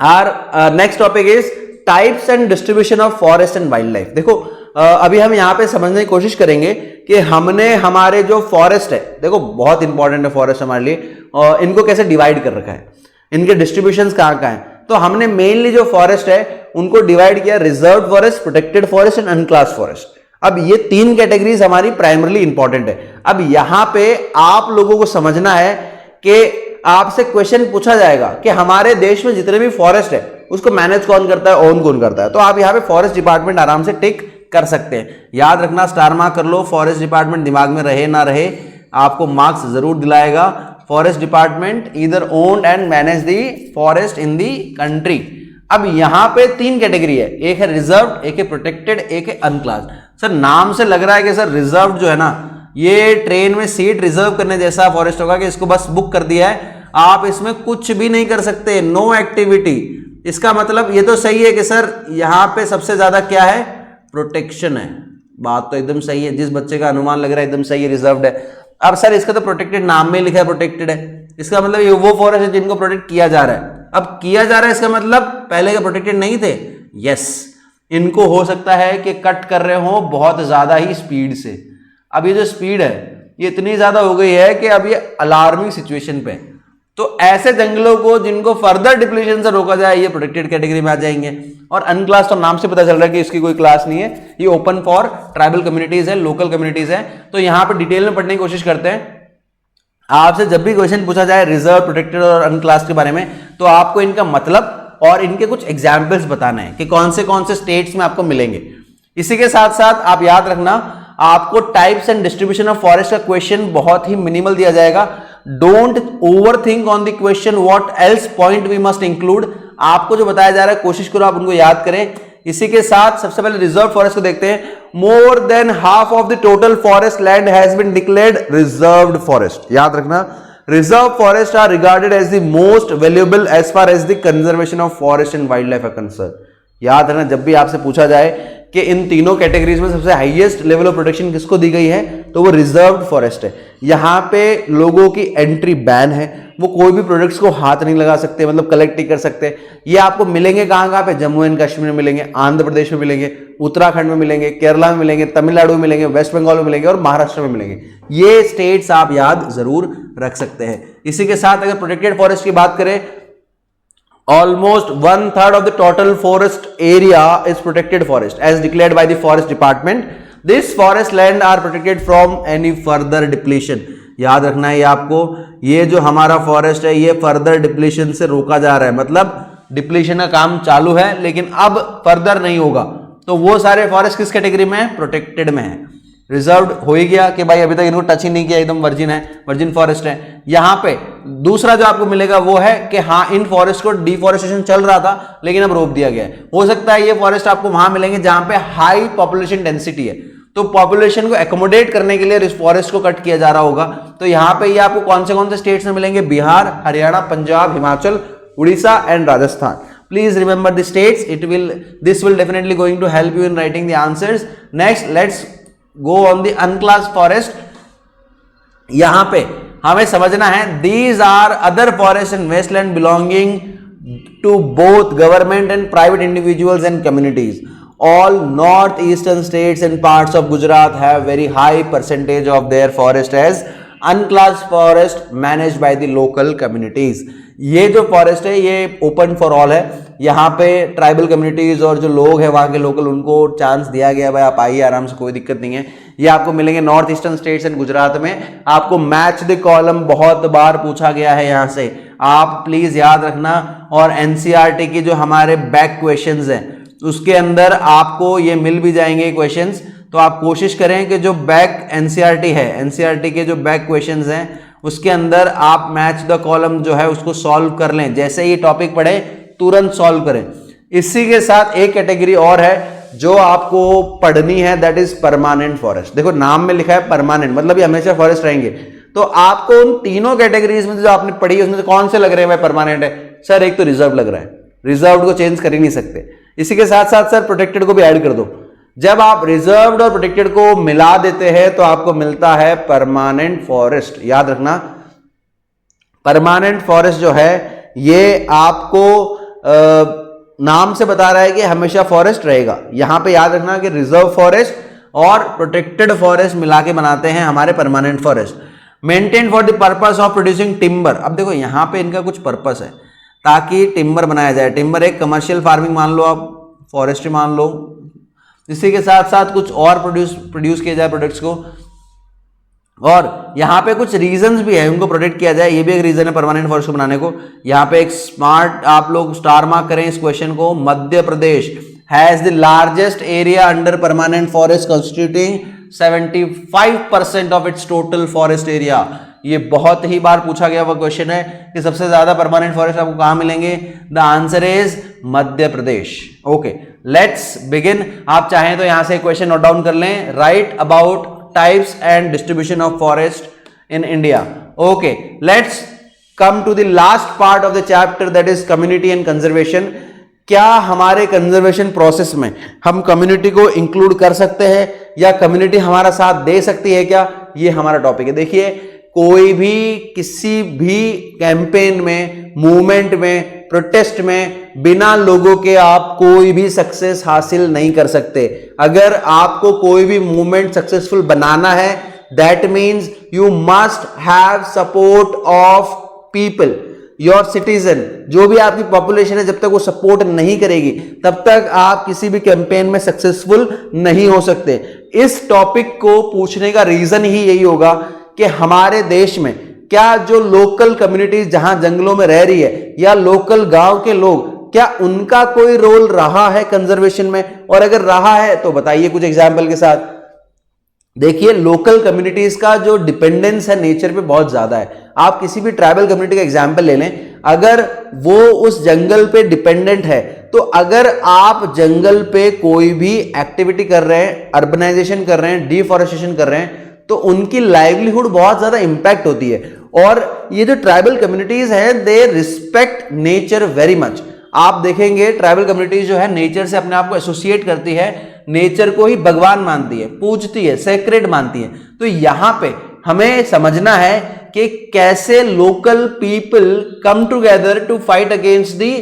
Our next topic is types and distribution of forest and wildlife. देखो अभी हम यहाँ पे समझने की कोशिश करेंगे कि हमने हमारे जो फॉरेस्ट है, देखो बहुत इंपॉर्टेंट है फॉरेस्ट हमारे लिए, और इनको कैसे डिवाइड कर रखा है, इनके डिस्ट्रीब्यूशंस कहाँ कहाँ हैं। तो हमने मेनली जो फॉरेस्ट है उनको डिवाइड किया reserve forest, protected forest and unclassed forest. अब ये 3 कैटेगरीज हमारी प्राइमरली इंपॉर्टेंट है। अब यहां पे आप लोगों को समझना है कि आपसे क्वेश्चन पूछा जाएगा कि हमारे देश में जितने भी फॉरेस्ट है उसको मैनेज कौन करता है, ओन कौन करता है। तो आप यहाँ पे फॉरेस्ट डिपार्टमेंट आराम से टिक कर सकते हैं। याद रखना, स्टार मार्क कर लो। फॉरेस्ट डिपार्टमेंट दिमाग में रहे ना रहे, आपको मार्क्स जरूर दिलाएगा। Forest department either owned and manage the forest in the country. अब यहां पे 3 कैटेगरी है, एक है रिजर्व, एक है प्रोटेक्टेड, एक है अनक्लास। सर नाम से लग रहा है कि सर रिजर्व जो है ना, ये ट्रेन में सीट रिजर्व करने जैसा फॉरेस्ट होगा कि इसको बस बुक कर दिया है, आप इसमें कुछ भी नहीं कर सकते, नो एक्टिविटी। इसका मतलब ये तो सही है कि सर यहां पे सबसे ज्यादा क्या है, प्रोटेक्शन है। बात तो एकदम सही है, जिस बच्चे का अनुमान लग रहा है एकदम सही है, रिजर्व्ड है। अब सर इसका तो प्रोटेक्टेड नाम में लिखा है प्रोटेक्टेड है, इसका मतलब ये वो फॉरेस्ट है जिनको प्रोटेक्ट किया जा रहा है। अब किया जा रहा है इसका मतलब पहले के प्रोटेक्टेड नहीं थे। यस, इनको हो सकता है कि कट कर रहे हो बहुत ज्यादा ही स्पीड से। अब ये जो स्पीड है ये इतनी ज्यादा हो गई है कि अब ये अलार्मिंग सिचुएशन पे। तो ऐसे जंगलों को जिनको फर्दर डिप्लीशन से रोका जाए, ये प्रोटेक्टेड कैटेगरी में आ जाएंगे। और अनक्लास तो नाम से पता चल रहा है कि इसकी कोई क्लास नहीं है, ये ओपन फॉर ट्राइबल कम्युनिटीज है, लोकल कम्युनिटीज है। तो यहां पे डिटेल में पढ़ने की कोशिश करते हैं। आपसे जब भी क्वेश्चन पूछा जाए रिजर्व, प्रोटेक्टेड और अनक्लास के बारे में, तो आपको इनका मतलब और इनके कुछ एग्जाम्पल्स बताना है कि कौन से स्टेट्स में आपको मिलेंगे। इसी के साथ साथ आप याद रखना, आपको types and distribution of forest का क्वेश्चन बहुत ही मिनिमल दिया जाएगा। Don't overthink on the question, what else point we must include. आपको जो बताया जा रहा है कोशिश करो आप उनको याद करें। इसी के साथ सबसे पहले रिजर्व फॉरेस्ट को देखते हैं। More than half of the total forest land has been declared reserved forest. याद रखना, reserve forest are regarded as the most valuable as far as the conservation of forest and wildlife are concern. याद रखना, जब भी आपसे पूछा जाए कि इन तीनों कैटेगरीज में सबसे हाईएस्ट लेवल ऑफ प्रोटेक्शन किसको दी गई है, तो वो रिजर्व्ड फॉरेस्ट है। यहां पे लोगों की एंट्री बैन है, वो कोई भी प्रोडक्ट्स को हाथ नहीं लगा सकते, मतलब कलेक्ट नहीं कर सकते। ये आपको मिलेंगे कहां पे, जम्मू एंड कश्मीर में मिलेंगे, आंध्र प्रदेश में मिलेंगे, उत्तराखंड में मिलेंगे, केरला में मिलेंगे, तमिलनाडु में मिलेंगे, वेस्ट बंगाल में मिलेंगे और महाराष्ट्र में मिलेंगे। ये स्टेट्स आप याद जरूर रख सकते हैं। इसी के साथ अगर प्रोटेक्टेड फॉरेस्ट की बात करें, almost 1/3 of the total forest area is protected forest as declared by the forest department. This forest land are protected from any further depletion. याद रखना है आपको, ये जो हमारा फॉरेस्ट है ये फर्दर डिप्लीशन से रोका जा रहा है, मतलब डिप्लीशन का काम चालू है लेकिन अब फर्दर नहीं होगा। तो वो सारे फॉरेस्ट किस कैटेगरी में है, प्रोटेक्टेड में है। रिजर्व्ड हो ही गया कि भाई अभी तक इनको टच ही नहीं किया, एकदम वर्जिन है, वर्जिन फॉरेस्ट है। यहां पे दूसरा जो आपको मिलेगा वो है कि हाँ इन फॉरेस्ट को डिफॉरेस्टेशन चल रहा था लेकिन अब रोक दिया गया है। हो सकता है ये फॉरेस्ट आपको वहां मिलेंगे जहां पे हाई पॉपुलेशन डेंसिटी है, तो पॉपुलेशन को एकोमोडेट करने के लिए इस फॉरेस्ट को कट किया जा रहा होगा। तो यहां पे ये आपको कौन से स्टेट्स में मिलेंगे, Bihar, Haryana, Punjab, Himachal, Orissa and Rajasthan. Please remember the states. This will definitely going to help you in writing the answers. Next, let's go on the unclassed forest. यहां पे हमें समझना है these are other forests and wasteland belonging to both government and private individuals and communities. All northeastern states and parts of Gujarat have very high percentage of their forest as unclassed forest managed by the local communities. ये जो forest है ये open for all है, यहाँ पे tribal communities और जो लोग हैं वहाँ के लोकल, उनको चांस दिया गया, भाई आप आइए आराम से, कोई दिक्कत नहीं है। ये आपको मिलेंगे north eastern states and Gujarat में। आपको मैच द कॉलम बहुत बार पूछा गया है यहाँ से, आप प्लीज याद रखना। और एनसीईआरटी की जो हमारे बैक क्वेश्चंस हैं उसके अंदर आपको ये मिल भी जाएंगे क्वेश्चंस, तो आप कोशिश करें कि जो बैक एनसीईआरटी है, एनसीईआरटी के जो बैक क्वेश्चंस हैं उसके अंदर आप मैच द कॉलम जो है उसको सॉल्व कर लें, जैसे ही टॉपिक पढ़े तुरंत सॉल्व करें। इसी के साथ एक कैटेगरी और है जो आपको पढ़नी है, दैट इज परमानेंट फॉरेस्ट। देखो नाम में लिखा है परमानेंट, मतलब ये हमेशा फॉरेस्ट रहेंगे। तो आपको उन तीनों कैटेगरीज में जो आपने पढ़ी उसमें से कौन से लग रहे हैं भाई परमानेंट है? सर एक तो रिजर्व लग रहा है, रिजर्व को चेंज कर ही नहीं सकते। इसी के साथ साथ सर प्रोटेक्टेड को भी ऐड कर दो। जब आप रिजर्व्ड और प्रोटेक्टेड को मिला देते हैं तो आपको मिलता है परमानेंट फॉरेस्ट। याद रखना परमानेंट फॉरेस्ट जो है ये आपको नाम से बता रहा है कि हमेशा फॉरेस्ट रहेगा। यहां पे याद रखना कि रिजर्व फॉरेस्ट और प्रोटेक्टेड फॉरेस्ट मिला के बनाते हैं हमारे permanent forest. Maintain for the purpose of producing timber. अब देखो यहां पे इनका कुछ पर्पस है ताकि टिम्बर बनाया जाए। टिम्बर एक कमर्शियल फार्मिंग मान लो, आप फॉरेस्ट्री मान लो, इसी के साथ साथ कुछ और प्रोड्यूस किया जाए प्रोडक्ट्स को, और यहाँ पे कुछ रीजंस भी है उनको प्रोटेक्ट किया जाए, ये भी एक रीजन है परमानेंट फॉरेस्ट को बनाने को। यहाँ पे एक स्मार्ट आप लोग स्टार मार्क करें इस क्वेश्चन को। Madhya Pradesh has the largest area under permanent forest constituting 75% of its total forest area. ये बहुत ही बार पूछा गया हुआ क्वेश्चन है कि सबसे ज्यादा परमानेंट फॉरेस्ट आपको कहां मिलेंगे? The answer is Madhya Pradesh. Okay, let's begin. आप चाहें तो यहां से क्वेश्चन नोट डाउन कर लें। Right about types and distribution of forest in India. Okay, let's come to the last part of the chapter, that is community and conservation. क्या हमारे conservation process में हम कम्युनिटी को इंक्लूड कर सकते हैं या कम्युनिटी हमारा साथ दे सकती है क्या? ये हमारा टॉपिक है। देखिए कोई भी किसी भी कैंपेन में, मूवमेंट में, प्रोटेस्ट में बिना लोगों के आप कोई भी सक्सेस हासिल नहीं कर सकते। अगर आपको कोई भी मूवमेंट सक्सेसफुल बनाना है, that means you must have support of people, your citizen. जो भी आपकी पॉपुलेशन है, जब तक वो सपोर्ट नहीं करेगी तब तक आप किसी भी कैंपेन में सक्सेसफुल नहीं हो सकते। इस टॉपिक को पूछने का रीजन ही यही होगा कि हमारे देश में क्या जो लोकल कम्युनिटीज जहां जंगलों में रह रही है या लोकल गांव के लोग, क्या उनका कोई रोल रहा है कंजर्वेशन में? और अगर रहा है तो बताइए कुछ एग्जाम्पल के साथ। देखिए लोकल कम्युनिटीज का जो डिपेंडेंस है नेचर पे बहुत ज्यादा है। आप किसी भी ट्राइबल कम्युनिटी का एग्जाम्पल ले लें, अगर वो उस जंगल पे डिपेंडेंट है, तो अगर आप जंगल पे कोई भी एक्टिविटी कर रहे हैं, अर्बनाइजेशन कर रहे हैं, डिफॉरेस्टेशन कर रहे हैं, तो उनकी लाइवलीहुड बहुत ज्यादा इंपैक्ट होती है। और ये जो ट्राइबल कम्युनिटीज हैं, they respect nature very much. आप देखेंगे ट्राइबल कम्युनिटीज जो है नेचर से अपने आप को एसोसिएट करती है, नेचर को ही भगवान मानती है, पूजती है, सेक्रेड मानती है। तो यहां पे हमें समझना है कि कैसे local people come together to fight against the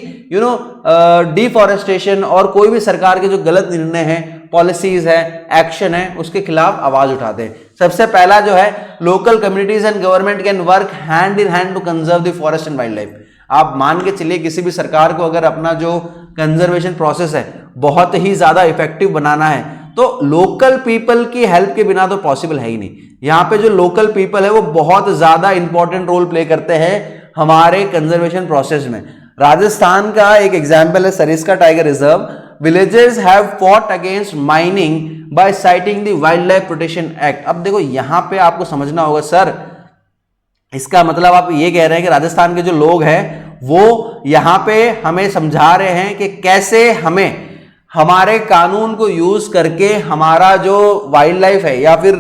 deforestation, और कोई भी सरकार के जो गलत निर्णय है, पॉलिसीज है, एक्शन है, उसके खिलाफ आवाज उठाते हैं। सबसे पहला जो है, local communities and government can work hand in hand to conserve the forest and wildlife. आप मान के चलिए किसी भी सरकार को अगर अपना जो कंजर्वेशन प्रोसेस है बहुत ही ज्यादा इफेक्टिव बनाना है, तो लोकल पीपल की हेल्प के बिना तो पॉसिबल है ही नहीं। यहां पे जो लोकल पीपल है वो बहुत ज्यादा इंपॉर्टेंट रोल प्ले करते हैं हमारे कंजर्वेशन प्रोसेस में। राजस्थान का एक एग्जाम्पल है Sariska tiger reserve. villages have fought against mining by citing the Wildlife Protection Act. अब देखो यहां पे आपको समझना होगा सर, इसका मतलब आप ये कह रहे हैं कि राजस्थान के जो लोग हैं वो यहां पे हमें समझा रहे हैं कि कैसे हमें हमारे कानून को यूज करके हमारा जो वाइल्ड लाइफ है या फिर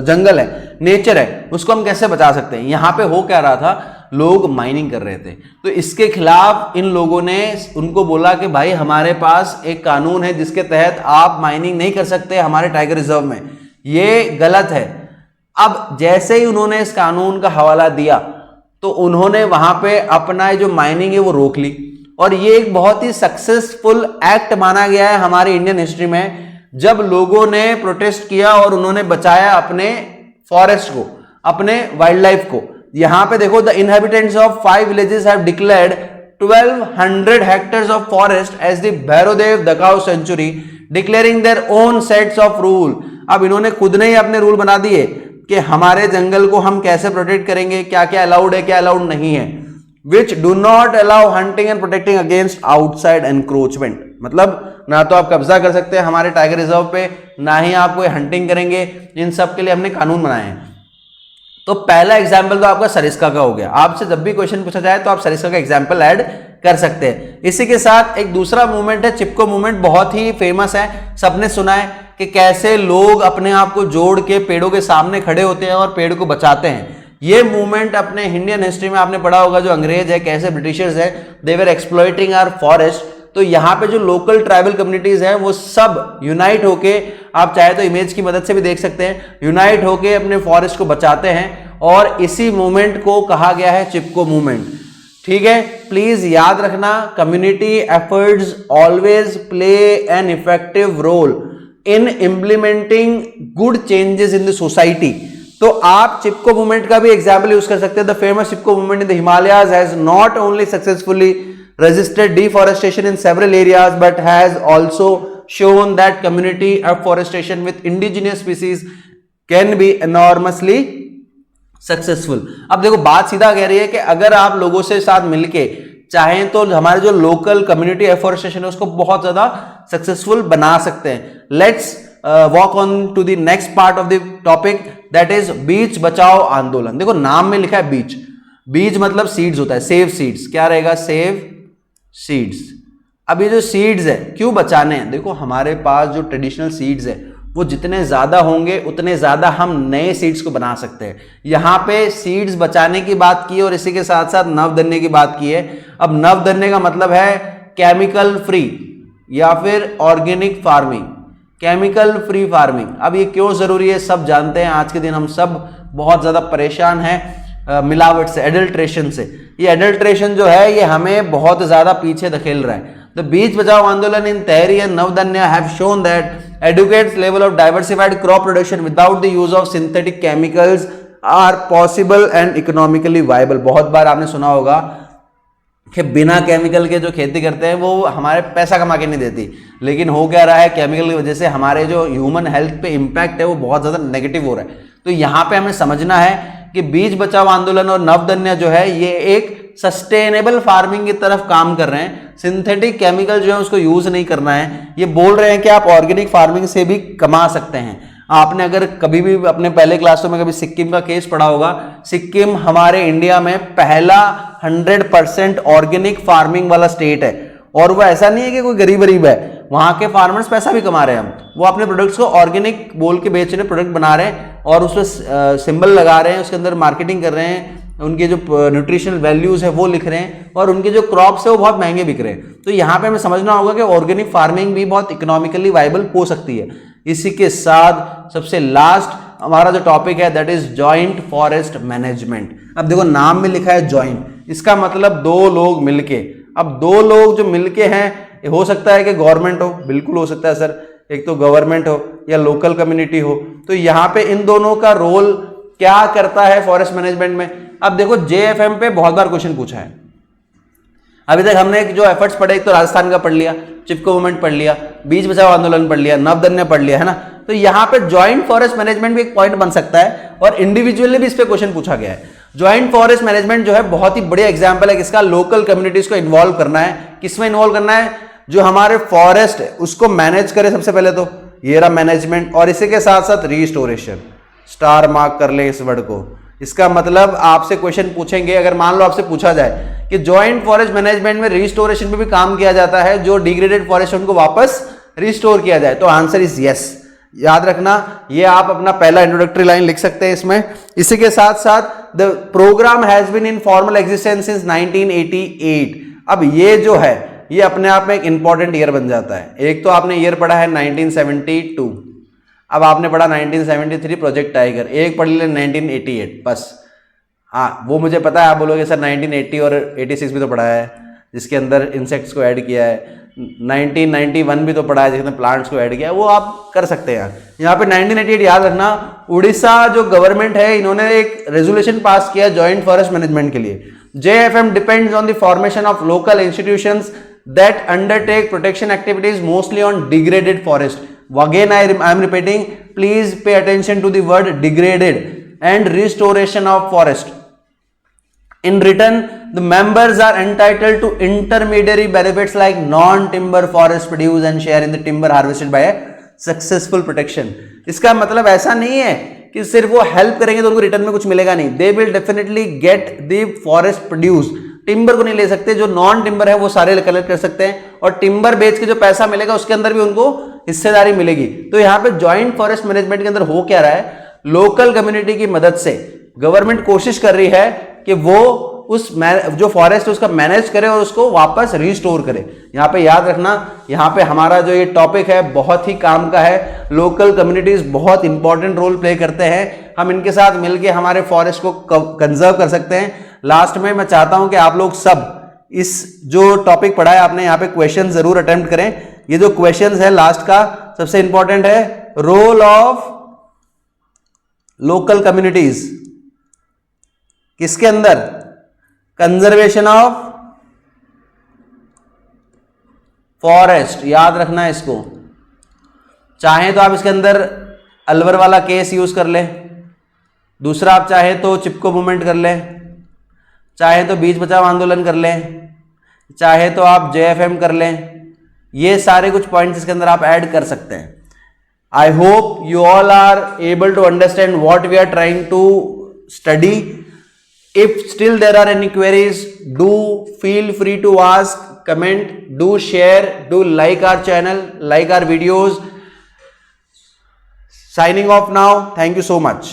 जंगल है, नेचर है, उसको हम कैसे बचा सकते हैं। यहां पे हो क्या रहा था, लोग माइनिंग कर रहे थे, तो इसके खिलाफ इन लोगों ने उनको बोला कि भाई हमारे पास एक कानून है जिसके तहत आप माइनिंग नहीं कर सकते हमारे टाइगर रिजर्व में, ये गलत है। अब जैसे ही उन्होंने इस कानून का हवाला दिया तो उन्होंने वहां पे अपना जो माइनिंग है वो रोक ली, और ये एक बहुत ही सक्सेसफुल एक्ट माना गया है हमारी इंडियन हिस्ट्री में, जब लोगों ने प्रोटेस्ट किया और उन्होंने बचाया अपने फॉरेस्ट को, अपने वाइल्ड लाइफ को। यहां पे देखो, the inhabitants of 5 villages have declared 1200 hectares of forest as the Bhairodev Dakav sanctuary, declaring their own sets of rule. अब इन्होंने खुद ने ही अपने रूल बना दिए कि हमारे जंगल को हम कैसे प्रोटेक्ट करेंगे, क्या क्या अलाउड है, क्या अलाउड नहीं है, which do not allow hunting and protecting against outside encroachment। मतलब ना तो आप कब्जा कर सकते हैं हमारे टाइगर रिजर्व पे, ना ही आप कोई हंटिंग करेंगे, इन सब के लिए हमने कानून बनाए हैं। तो पहला एग्जाम्पल तो आपका सरिस्का का हो गया। आपसे जब भी क्वेश्चन पूछा जाए तो आप सरिस्का का एग्जाम्पल ऐड कर सकते हैं। इसी के साथ एक दूसरा मूवमेंट है चिपको मूवमेंट, बहुत ही फेमस है, सबने सुना है कि कैसे लोग अपने आप को जोड़ के पेड़ों के सामने खड़े होते हैं और पेड़ को बचाते हैं। ये मूवमेंट अपने इंडियन हिस्ट्री में आपने पढ़ा होगा, जो अंग्रेज है, कैसे ब्रिटिशर्स है, दे वर एक्सप्लॉइटिंग आवर फॉरेस्ट। तो यहाँ पे जो लोकल ट्राइबल कम्युनिटीज हैं वो सब यूनाइट होके, आप चाहे तो इमेज की मदद से भी देख सकते हैं, यूनाइट होके अपने फॉरेस्ट को बचाते हैं, और इसी मूवमेंट को कहा गया है चिपको मूवमेंट। ठीक है, प्लीज याद रखना, community efforts always play an effective role in implementing good changes in the society. तो आप चिपको मूवमेंट का भी एग्जाम्पल यूज कर सकते हैं। The famous Chipko movement in the Himalayas has not only successfully resisted deforestation in several areas but has also shown that community afforestation with indigenous species can be enormously successful। अब देखो बात सीधा कह रही है कि अगर आप लोगों से साथ मिलके चाहें तो हमारे जो लोकल कम्युनिटी एफोरेस्टेशन है उसको बहुत ज्यादा सक्सेसफुल बना सकते हैं। Let's walk on to the next part of the topic, that is Beej Bachao Andolan. देखो नाम में लिखा है बीच, बीज मतलब सीड्स होता है, सेव सीड्स, क्या रहेगा, सेव सीड्स। अब ये जो सीड्स है क्यों बचाने हैं, देखो हमारे पास जो ट्रेडिशनल सीड्स है वो जितने ज्यादा होंगे उतने ज्यादा हम नए सीड्स को बना सकते हैं। यहाँ पे सीड्स बचाने की बात की है और इसी के साथ साथ नवधन्य की बात की है। अब नवधन्य का मतलब है केमिकल फ्री या फिर organic farming, chemical free farming. अब ये क्यों जरूरी है सब जानते हैं। आज के दिन हम सब बहुत ज्यादा परेशान हैं मिलावट से, एडल्ट्रेशन से। ये एडल्ट्रेशन जो है ये हमें बहुत ज्यादा पीछे धकेल रहा है। The Beej Bachao Andolan in Tehri and Navdanya have shown that adequate level of diversified crop production without the use of synthetic chemicals are possible and economically viable। बहुत बार आपने सुना होगा कि बिना केमिकल के जो खेती करते हैं वो हमारे पैसा कमा के नहीं देती, लेकिन हो क्या रहा है, केमिकल की वजह से हमारे जो ह्यूमन हेल्थ पे इम्पैक्ट है वो बहुत ज़्यादा नेगेटिव हो रहा है। तो यहाँ पे हमें समझना है कि बीज बचाओ आंदोलन और नवधन्य जो है ये एक सस्टेनेबल फार्मिंग की तरफ काम कर रहे हैं। सिंथेटिक केमिकल जो है उसको यूज नहीं करना है। ये बोल रहे हैं कि आप ऑर्गेनिक फार्मिंग से भी कमा सकते हैं। आपने अगर कभी भी अपने पहले क्लासों में कभी सिक्किम का केस पढ़ा होगा, सिक्किम हमारे इंडिया में पहला 100% ऑर्गेनिक फार्मिंग वाला स्टेट है। और वो ऐसा नहीं है कि कोई गरीब है, वहां के फार्मर्स पैसा भी कमा रहे हैं। वो अपने प्रोडक्ट्स को ऑर्गेनिक बोल के बेच रहे हैं, प्रोडक्ट बना रहे हैं और उस पर सिंबल लगा रहे हैं, उसके अंदर मार्केटिंग कर रहे हैं, उनके जो न्यूट्रिशनल वैल्यूज है वो लिख रहे हैं और उनके जो क्रॉप्स है वो बहुत महंगे बिक रहे हैं। तो यहाँ पे हमें समझना होगा कि ऑर्गेनिक फार्मिंग भी बहुत इकोनॉमिकली वाइबल हो सकती है। इसी के साथ सबसे लास्ट हमारा जो टॉपिक है that is joint forest management. अब देखो नाम में लिखा है जॉइंट, इसका मतलब दो लोग मिलके। अब दो लोग जो मिलके हैं, हो सकता है कि गवर्नमेंट हो, बिल्कुल हो सकता है सर, एक तो गवर्नमेंट हो या लोकल कम्युनिटी हो। तो यहाँ पे इन दोनों का रोल क्या करता है फॉरेस्ट मैनेजमेंट में। अब देखो जेएफएम पे बहुत बार क्वेश्चन पूछा है। अभी तक हमने जो एफर्ट्स पढ़े, एक तो राजस्थान का पढ़ लिया, चिपको मूवमेंट पढ़ लिया, बीज बचाओ आंदोलन पढ़ लिया, नवधन्य पढ़ लिया, है ना। तो यहाँ पे ज्वाइंट फॉरेस्ट मैनेजमेंट भी एक पॉइंट बन सकता है और इंडिविजुअली भी इस पे क्वेश्चन पूछा गया है। ज्वाइंट फॉरेस्ट मैनेजमेंट जो है बहुत ही बढ़िया एग्जाम्पल है किसका, लोकल कम्युनिटीज को इन्वॉल्व करना है। किसमें इन्वॉल्व करना है, जो हमारे फॉरेस्ट है उसको मैनेज करे सबसे पहले तो, ये रहा मैनेजमेंट, और इसी के साथ साथ रिस्टोरेशन। स्टार मार्क कर ले इस वर्ड को। इसका मतलब आपसे क्वेश्चन पूछेंगे, अगर मान लो आपसे पूछा जाए कि जॉइंट फॉरेस्ट मैनेजमेंट में रिस्टोरेशन पे भी काम किया जाता है, जो डिग्रेडेड फॉरेस्ट उनको वापस रिस्टोर किया जाए, तो आंसर इज यस। याद रखना, ये आप अपना पहला इंट्रोडक्टरी लाइन लिख सकते हैं इसमें। इसी के साथ साथ the programme has been in formal existence since 1988। अब ये जो है ये अपने आप में एक इंपॉर्टेंट ईयर बन जाता है। एक तो आपने ईयर पढ़ा है 1972, अब आपने पढ़ा 1973 प्रोजेक्ट टाइगर, एक पढ़ ले 1988 बस। हाँ वो मुझे पता है, आप बोलोगे सर 1980 और 86 भी तो पढ़ा है जिसके अंदर इंसेक्ट्स को ऐड किया है, 1991 भी तो पढ़ा है जिसके अंदर प्लांट्स को ऐड किया है, वो आप कर सकते हैं। यहाँ पे 1988 याद रखना, उड़ीसा जो गवर्नमेंट है इन्होंने एक रेजोल्यूशन पास किया जॉइंट फॉरेस्ट मैनेजमेंट के लिए। JFM depends on the formation of local institutions that undertake protection activities mostly on degraded forest. Again, I am repeating, please pay attention to the word degraded and restoration of forest. In return, the members are entitled to intermediary benefits like non-timber forest produce and share in the timber harvested by a successful protection. इसका मतलब ऐसा नहीं है कि सिर्फ वो help करेंगे तो उनको रिटर्न में कुछ मिलेगा नहीं। They will definitely get the forest produce. Timber को नहीं ले सकते, जो नॉन टिम्बर है वो सारे कलेक्ट कर सकते हैं, और टिम्बर बेच के जो पैसा मिलेगा उसके अंदर भी उनको हिस्सेदारी मिलेगी। तो यहाँ पे जॉइंट फॉरेस्ट मैनेजमेंट के अंदर हो क्या रहा है, लोकल कम्युनिटी की मदद से गवर्नमेंट कोशिश कर रही है कि वो उस जो फॉरेस्ट है उसका मैनेज करे और उसको वापस रिस्टोर करे। यहाँ पे याद रखना, यहाँ पे हमारा जो ये टॉपिक है बहुत ही काम का है। लोकल कम्युनिटीज बहुत इंपॉर्टेंट रोल प्ले करते हैं, हम इनके साथ मिलके हमारे फॉरेस्ट को कंजर्व कर सकते हैं। लास्ट में मैं चाहता हूं कि आप लोग सब इस जो टॉपिक पढ़ा है आपने, यहाँ पे क्वेश्चन जरूर अटेम्प्ट करें। ये जो क्वेश्चन है लास्ट का सबसे इंपॉर्टेंट है, रोल ऑफ लोकल कम्युनिटीज किसके अंदर, कंजर्वेशन ऑफ फॉरेस्ट। याद रखना है इसको। चाहे तो आप इसके अंदर अलवर वाला केस यूज कर ले, दूसरा आप चाहे तो चिपको मूवमेंट कर ले, चाहे तो बीच बचाव आंदोलन कर लें, चाहे तो आप JFM कर लें। ये सारे कुछ पॉइंट्स इसके अंदर आप ऐड कर सकते हैं। I hope you all are able to understand what we are trying to study. If still there are any queries, do feel free to ask, comment, do share, do like our channel, like our videos. Signing off now. Thank you so much.